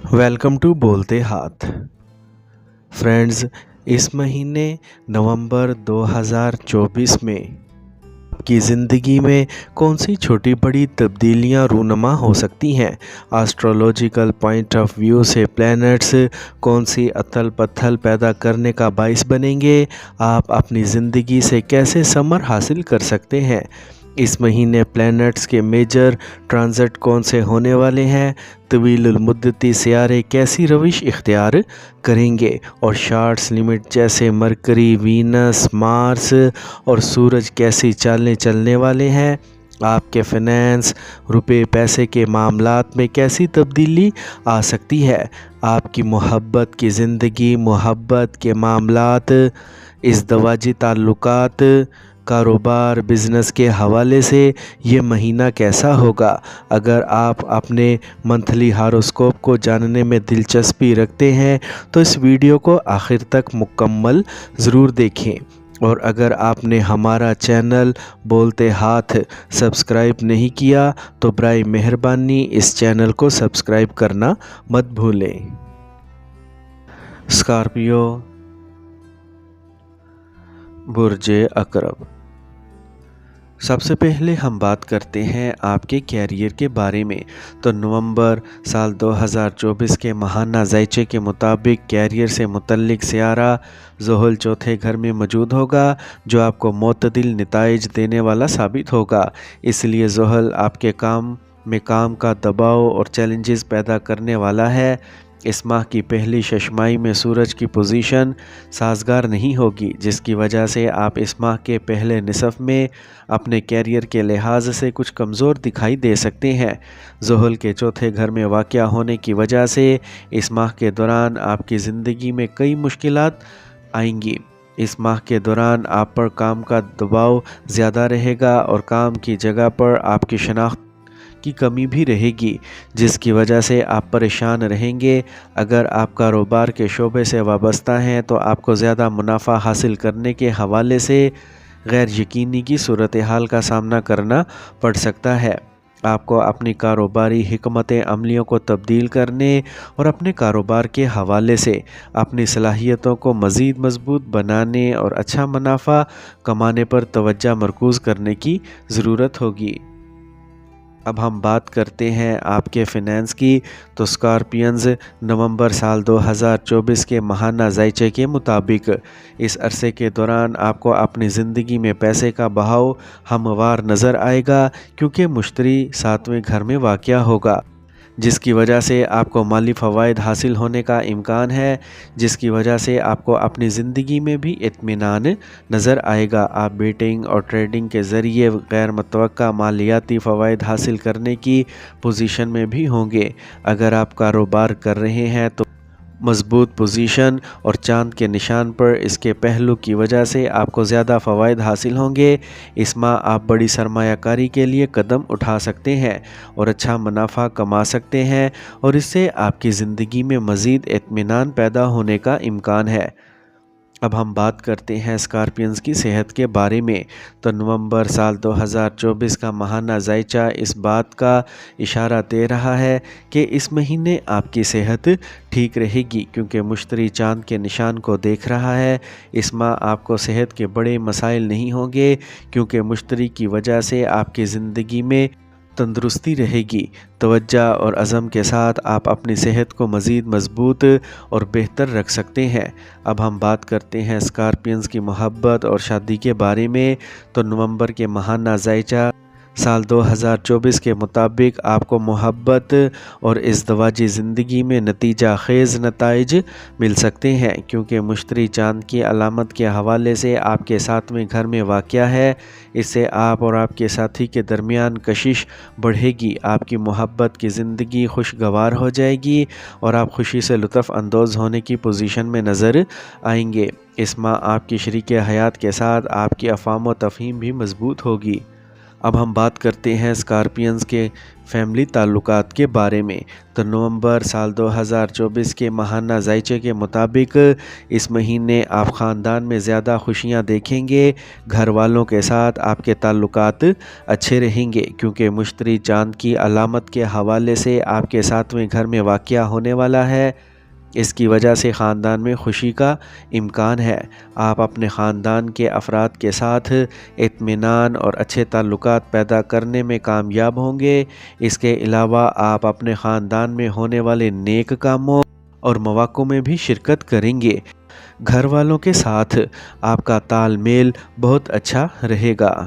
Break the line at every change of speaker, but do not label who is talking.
Welcome to बोलते हाथ। Friends, इस महीने नवंबर 2024 में आपकी ज़िंदगी में कौन सी छोटी बड़ी तब्दीलियां रूनुमा हो सकती हैं। एस्ट्रोलॉजिकल पॉइंट ऑफ व्यू से प्लैनेट्स कौन सी अथल पथल पैदा करने का बाइस बनेंगे। आप अपनी ज़िंदगी से कैसे समर हासिल कर सकते हैं। इस महीने प्लैनेट्स के मेजर ट्रांजिट कौन से होने वाले हैं। तवीलुल मुद्दती सियारे कैसी रविश इख्तियार करेंगे और शार्ट्स लिमिट जैसे मरकरी, वीनस, मार्स और सूरज कैसी चालें चलने वाले हैं। आपके फाइनेंस, रुपए पैसे के मामलात में कैसी तब्दीली आ सकती है। आपकी मोहब्बत की ज़िंदगी, मोहब्बत के मामलात, इज़दवाजी ताल्लुकात, कारोबार, बिज़नेस के हवाले से ये महीना कैसा होगा। अगर आप अपने मंथली हॉरोस्कोप को जानने में दिलचस्पी रखते हैं तो इस वीडियो को आखिर तक मुकम्मल ज़रूर देखें। और अगर आपने हमारा चैनल बोलते हाथ सब्सक्राइब नहीं किया तो बराए मेहरबानी इस चैनल को सब्सक्राइब करना मत भूलें। स्कॉर्पियो, बुर्जे अकरब। सबसे पहले हम बात करते हैं आपके कैरियर के बारे में। तो नवंबर साल 2024 के माहाना ज़ायचे के मुताबिक कैरियर से मुतल्लिक सियारा ज़ोहल चौथे घर में मौजूद होगा, जो आपको मोतदिल नताइज देने वाला साबित होगा। इसलिए ज़ोहल आपके काम में काम का दबाव और चैलेंजेस पैदा करने वाला है। इस माह की पहली शशमाई में सूरज की पोजीशन साजगार नहीं होगी, जिसकी वजह से आप इस माह के पहले निसफ में अपने कैरियर के लिहाज से कुछ कमज़ोर दिखाई दे सकते हैं। ज़ोहल के चौथे घर में वाक़या होने की वजह से इस माह के दौरान आपकी ज़िंदगी में कई मुश्किलात आएंगी। इस माह के दौरान आप पर काम का दबाव ज़्यादा रहेगा और काम की जगह पर आपकी शनाख्त की कमी भी रहेगी, जिसकी वजह से आप परेशान रहेंगे। अगर आप कारोबार के शोबे से वाबस्ता हैं तो आपको ज़्यादा मुनाफा हासिल करने के हवाले से गैर यकीनी की सूरत हाल का सामना करना पड़ सकता है। आपको अपनी कारोबारी हिकमत अमलियों को तब्दील करने और अपने कारोबार के हवाले से अपनी सलाहियतों को मज़ीद मजबूत बनाने और अच्छा मुनाफा कमाने पर तवज्जो मरकूज़ करने की ज़रूरत होगी। अब हम बात करते हैं आपके फाइनेंस की। तो स्कॉर्पियंस, नवंबर साल 2024 के माहाना ज़ायचे के मुताबिक इस अरसे के दौरान आपको अपनी ज़िंदगी में पैसे का बहाव हमवार नज़र आएगा, क्योंकि मुश्तरी सातवें घर में वाक़या होगा, जिसकी वजह से आपको माली फ़वाइद हासिल होने का इम्कान है, जिसकी वजह से आपको अपनी ज़िंदगी में भी इत्मीनान नज़र आएगा। आप बेटिंग और ट्रेडिंग के ज़रिए गैर मुतवक्का मालियाती फ़वाइद हासिल करने की पोजीशन में भी होंगे। अगर आप कारोबार कर रहे हैं तो मज़बूत पोजीशन और चांद के निशान पर इसके पहलू की वजह से आपको ज़्यादा फ़वाइद हासिल होंगे। इस माह आप बड़ी सरमायाकारी के लिए कदम उठा सकते हैं और अच्छा मुनाफा कमा सकते हैं, और इससे आपकी ज़िंदगी में मज़ीद इत्मीनान पैदा होने का इम्कान है। अब हम बात करते हैं स्कॉर्पियंस की सेहत के बारे में। तो नवंबर साल 2024 का माहाना ज़ायचा इस बात का इशारा दे रहा है कि इस महीने आपकी सेहत ठीक रहेगी, क्योंकि मुश्तरी चांद के निशान को देख रहा है। इस माह आपको सेहत के बड़े मसाइल नहीं होंगे, क्योंकि मुश्तरी की वजह से आपकी ज़िंदगी में तंदुरुस्ती रहेगी। तवज्जो और अज़म के साथ आप अपनी सेहत को मज़ीद मजबूत और बेहतर रख सकते हैं। अब हम बात करते हैं स्कॉर्पियंस की मोहब्बत और शादी के बारे में। तो नवंबर के माहाना ज़ायचा साल 2024 के मुताबिक आपको मोहब्बत और इज़दवाजी ज़िंदगी में नतीजा खेज़ नताइज मिल सकते हैं, क्योंकि मुश्तरी चांद की अलामत के हवाले से आपके सातवें घर में वाक़या है। इससे आप और आपके साथी के दरमियान कशिश बढ़ेगी। आपकी मोहब्बत की ज़िंदगी खुशगवार हो जाएगी और आप खुशी से लुत्फ़ अंदोज़ होने की पोजीशन में नज़र आएंगे। इस माह आपकी शरीक हयात के साथ आपकी अफ़ाम व तफ़हीम भी मजबूत होगी। اب ہم بات کرتے ہیں اسکارپینز کے فیملی تعلقات کے بارے میں۔ تو نومبر سال 2024 کے ماہانہ ذائچے کے مطابق اس مہینے آپ خاندان میں زیادہ خوشیاں دیکھیں گے۔ گھر والوں کے ساتھ آپ کے تعلقات اچھے رہیں گے، کیونکہ مشتری چاند کی علامت کے حوالے سے آپ کے 7ویں گھر میں واقع ہونے والا ہے۔ اس کی وجہ سے خاندان میں خوشی کا امکان ہے۔ آپ اپنے خاندان کے افراد کے ساتھ اطمینان اور اچھے تعلقات پیدا کرنے میں کامیاب ہوں گے۔ اس کے علاوہ آپ اپنے خاندان میں ہونے والے نیک کاموں اور مواقع میں بھی شرکت کریں گے۔ گھر والوں کے ساتھ آپ کا تال میل بہت اچھا رہے گا۔